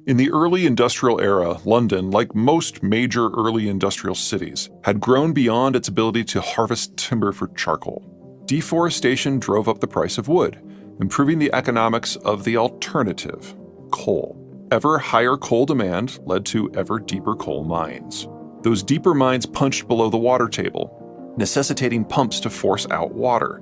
In the early industrial era, London, like most major early industrial cities, had grown beyond its ability to harvest timber for charcoal. Deforestation drove up the price of wood, improving the economics of the alternative, coal. Ever higher coal demand led to ever deeper coal mines. Those deeper mines punched below the water table, necessitating pumps to force out water.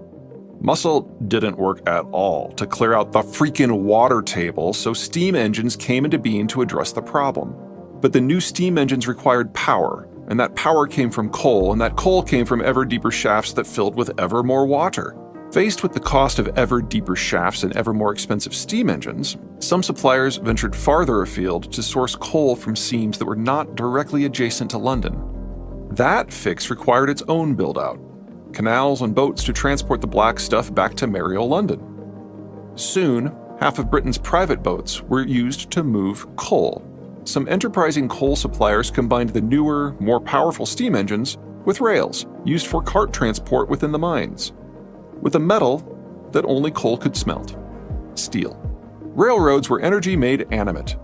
Muscle didn't work at all to clear out the freaking water table, so steam engines came into being to address the problem. But the new steam engines required power, and that power came from coal, and that coal came from ever deeper shafts that filled with ever more water. Faced with the cost of ever deeper shafts and ever more expensive steam engines, some suppliers ventured farther afield to source coal from seams that were not directly adjacent to London. That fix required its own build-out. Canals and boats to transport the black stuff back to merry old London. Soon, half of Britain's private boats were used to move coal. Some enterprising coal suppliers combined the newer, more powerful steam engines with rails used for cart transport within the mines, with a metal that only coal could smelt: steel. Railroads were energy made animate.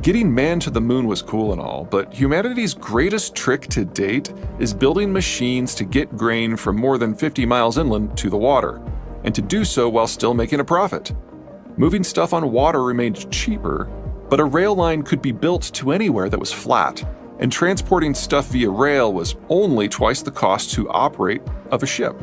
Getting man to the moon was cool and all, but humanity's greatest trick to date is building machines to get grain from more than 50 miles inland to the water, and to do so while still making a profit. Moving stuff on water remained cheaper, but a rail line could be built to anywhere that was flat, and transporting stuff via rail was only twice the cost to operate of a ship.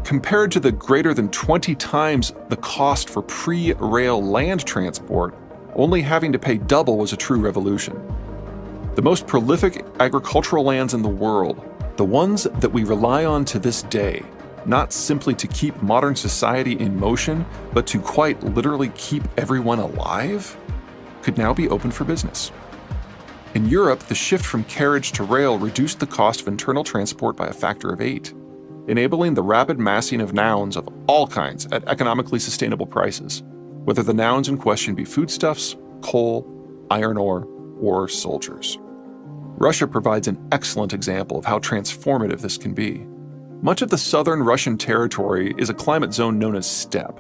Compared to the greater than 20 times the cost for pre-rail land transport, only having to pay double was a true revolution. The most prolific agricultural lands in the world, the ones that we rely on to this day, not simply to keep modern society in motion, but to quite literally keep everyone alive, could now be open for business. In Europe, the shift from carriage to rail reduced the cost of internal transport by a factor of 8, enabling the rapid massing of nouns of all kinds at economically sustainable prices, whether the nouns in question be foodstuffs, coal, iron ore, or soldiers. Russia provides an excellent example of how transformative this can be. Much of the southern Russian territory is a climate zone known as steppe.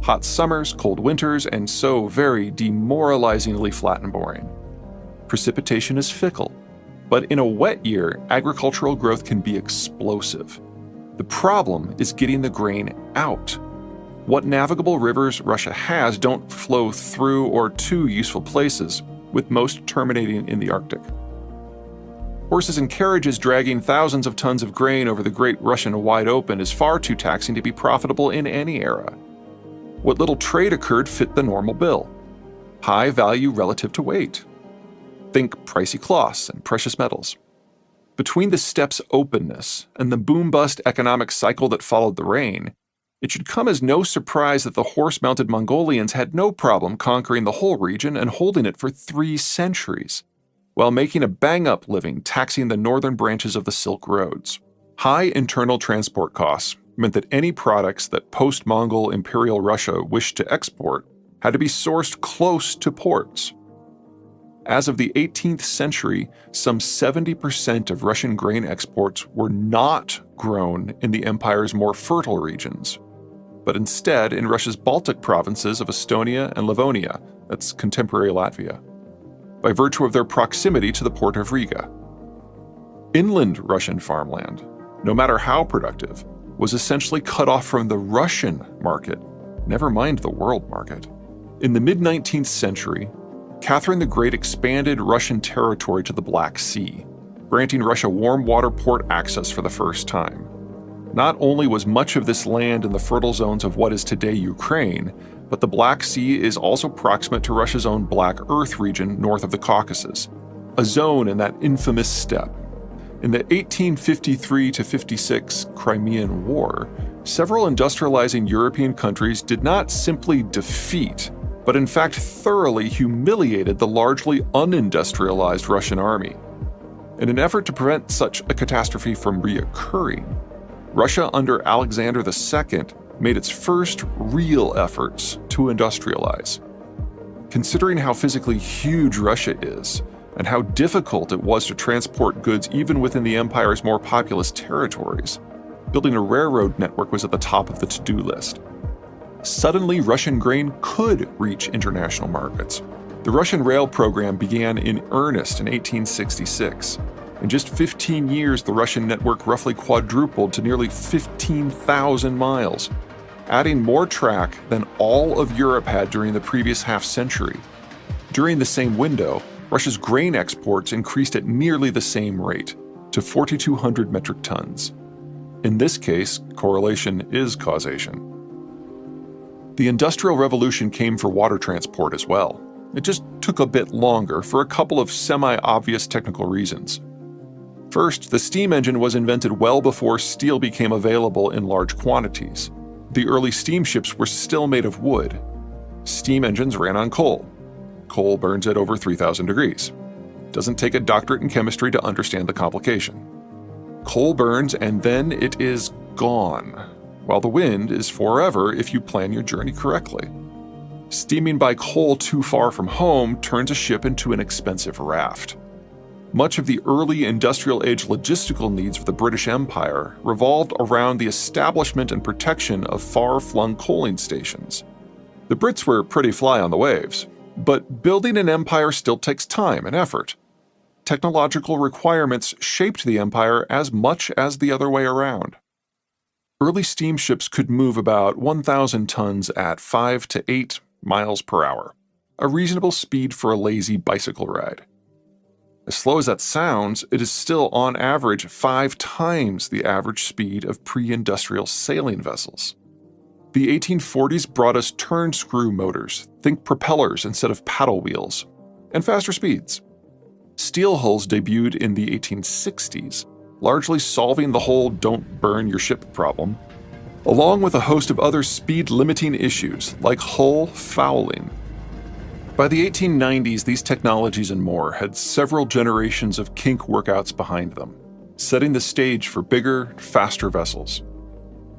Hot summers, cold winters, and so very demoralizingly flat and boring. Precipitation is fickle, but in a wet year, agricultural growth can be explosive. The problem is getting the grain out. What navigable rivers Russia has don't flow through or to useful places, with most terminating in the Arctic. Horses and carriages dragging thousands of tons of grain over the great Russian wide open is far too taxing to be profitable in any era. What little trade occurred fit the normal bill: high value relative to weight. Think pricey cloths and precious metals. Between the steppe's openness and the boom-bust economic cycle that followed the rain, it should come as no surprise that the horse-mounted Mongolians had no problem conquering the whole region and holding it for 3 centuries, while making a bang-up living taxing the northern branches of the Silk Roads. High internal transport costs meant that any products that post-Mongol Imperial Russia wished to export had to be sourced close to ports. As of the 18th century, some 70% of Russian grain exports were not grown in the empire's more fertile regions, but instead in Russia's Baltic provinces of Estonia and Livonia, that's contemporary Latvia, by virtue of their proximity to the port of Riga. Inland Russian farmland, no matter how productive, was essentially cut off from the Russian market, never mind the world market. In the mid-19th century, Catherine the Great expanded Russian territory to the Black Sea, granting Russia warm water port access for the first time. Not only was much of this land in the fertile zones of what is today Ukraine, but the Black Sea is also proximate to Russia's own Black Earth region north of the Caucasus, a zone in that infamous steppe. In the 1853-56 Crimean War, several industrializing European countries did not simply defeat, but in fact thoroughly humiliated the largely unindustrialized Russian army. In an effort to prevent such a catastrophe from reoccurring, Russia under Alexander II made its first real efforts to industrialize. Considering how physically huge Russia is, and how difficult it was to transport goods even within the empire's more populous territories, building a railroad network was at the top of the to-do list. Suddenly, Russian grain could reach international markets. The Russian rail program began in earnest in 1866. In just 15 years, the Russian network roughly quadrupled to nearly 15,000 miles, adding more track than all of Europe had during the previous half-century. During the same window, Russia's grain exports increased at nearly the same rate, to 4,200 metric tons. In this case, correlation is causation. The Industrial Revolution came for water transport as well. It just took a bit longer for a couple of semi-obvious technical reasons. First, the steam engine was invented well before steel became available in large quantities. The early steamships were still made of wood. Steam engines ran on coal. Coal burns at over 3,000 degrees. Doesn't take a doctorate in chemistry to understand the complication. Coal burns and then it is gone, while the wind is forever if you plan your journey correctly. Steaming by coal too far from home turns a ship into an expensive raft. Much of the early industrial age logistical needs of the British Empire revolved around the establishment and protection of far-flung coaling stations. The Brits were pretty fly on the waves, but building an empire still takes time and effort. Technological requirements shaped the empire as much as the other way around. Early steamships could move about 1,000 tons at 5 to 8 miles per hour, a reasonable speed for a lazy bicycle ride. As slow as that sounds, it is still on average 5 times the average speed of pre-industrial sailing vessels. The 1840s brought us turn-screw motors, think propellers instead of paddle wheels, and faster speeds. Steel hulls debuted in the 1860s, largely solving the whole don't burn your ship problem, along with a host of other speed-limiting issues like hull fouling. By the 1890s, these technologies and more had several generations of kink workouts behind them, setting the stage for bigger, faster vessels.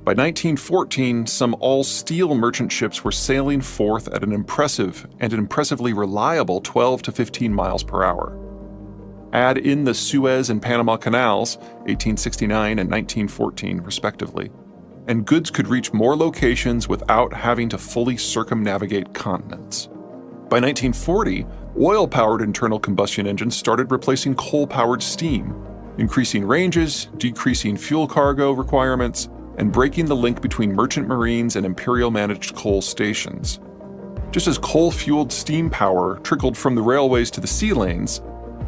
By 1914, some all-steel merchant ships were sailing forth at an impressive and impressively reliable 12 to 15 miles per hour. Add in the Suez and Panama Canals, 1869 and 1914 respectively, and goods could reach more locations without having to fully circumnavigate continents. By 1940, oil-powered internal combustion engines started replacing coal-powered steam, increasing ranges, decreasing fuel cargo requirements, and breaking the link between merchant marines and imperial-managed coal stations. Just as coal-fueled steam power trickled from the railways to the sea lanes,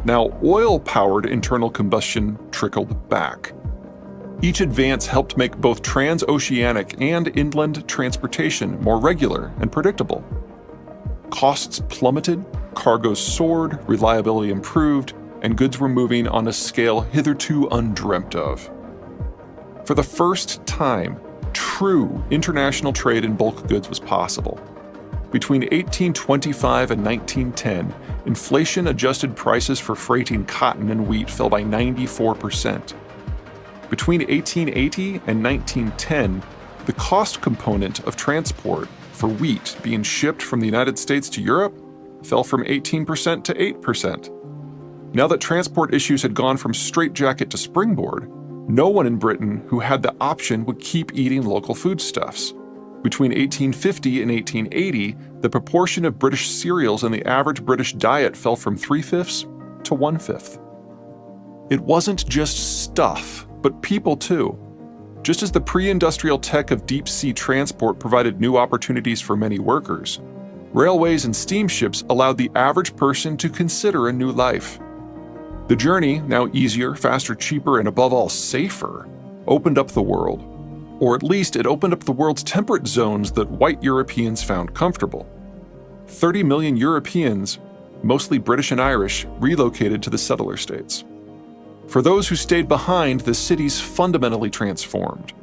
now oil-powered internal combustion trickled back. Each advance helped make both transoceanic and inland transportation more regular and predictable. Costs plummeted, cargoes soared, reliability improved, and goods were moving on a scale hitherto undreamt of. For the first time, true international trade in bulk goods was possible. Between 1825 and 1910, inflation-adjusted prices for freighting cotton and wheat fell by 94%. Between 1880 and 1910, the cost component of transport for wheat being shipped from the United States to Europe fell from 18% to 8%. Now that transport issues had gone from straitjacket to springboard, no one in Britain who had the option would keep eating local foodstuffs. Between 1850 and 1880, the proportion of British cereals in the average British diet fell from 3/5 to 1/5. It wasn't just stuff, but people too. Just as the pre-industrial tech of deep-sea transport provided new opportunities for many workers, railways and steamships allowed the average person to consider a new life. The journey, now easier, faster, cheaper, and above all safer, opened up the world. Or at least it opened up the world's temperate zones that white Europeans found comfortable. 30 million Europeans, mostly British and Irish, relocated to the settler states. For those who stayed behind, the cities fundamentally transformed.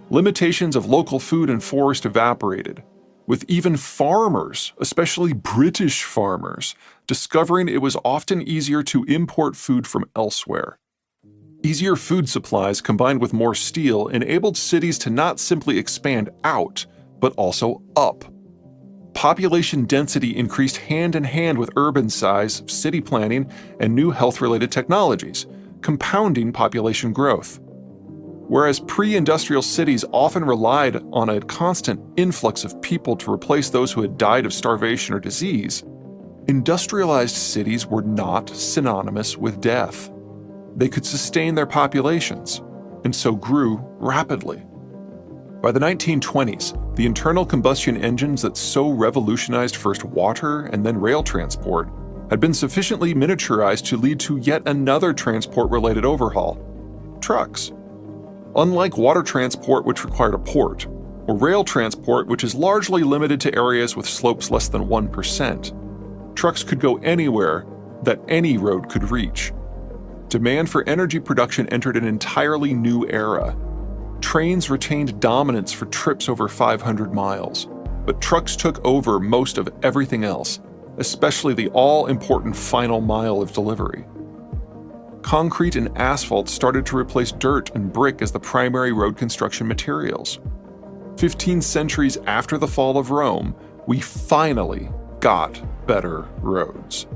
Limitations of local food and forest evaporated, with even farmers, especially British farmers, discovering it was often easier to import food from elsewhere. Easier food supplies combined with more steel enabled cities to not simply expand out, but also up. Population density increased hand in hand with urban size, city planning, and new health-related technologies, compounding population growth. Whereas pre-industrial cities often relied on a constant influx of people to replace those who had died of starvation or disease, Industrialized cities were not synonymous with death. They could sustain their populations, and so grew rapidly. By the 1920s, the internal combustion engines that so revolutionized first water and then rail transport had been sufficiently miniaturized to lead to yet another transport-related overhaul: trucks. Unlike water transport, which required a port, or rail transport, which is largely limited to areas with slopes less than 1%, trucks could go anywhere that any road could reach. Demand for energy production entered an entirely new era. Trains retained dominance for trips over 500 miles, but trucks took over most of everything else, especially the all-important final mile of delivery. Concrete and asphalt started to replace dirt and brick as the primary road construction materials. 15 centuries after the fall of Rome, we finally got better roads.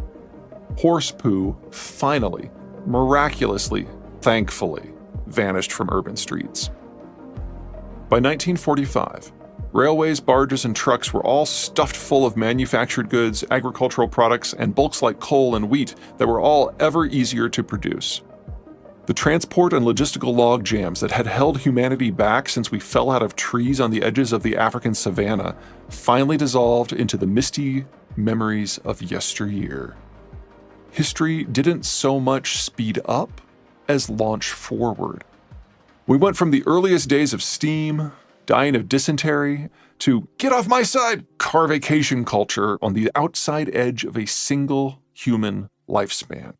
Horse poo finally, miraculously, thankfully, vanished from urban streets. By 1945, railways, barges, and trucks were all stuffed full of manufactured goods, agricultural products, and bulks like coal and wheat that were all ever easier to produce. The transport and logistical log jams that had held humanity back since we fell out of trees on the edges of the African savanna finally dissolved into the misty memories of yesteryear. History didn't so much speed up as launch forward. We went from the earliest days of steam, dying of dysentery, to get off my side car vacation culture on the outside edge of a single human lifespan.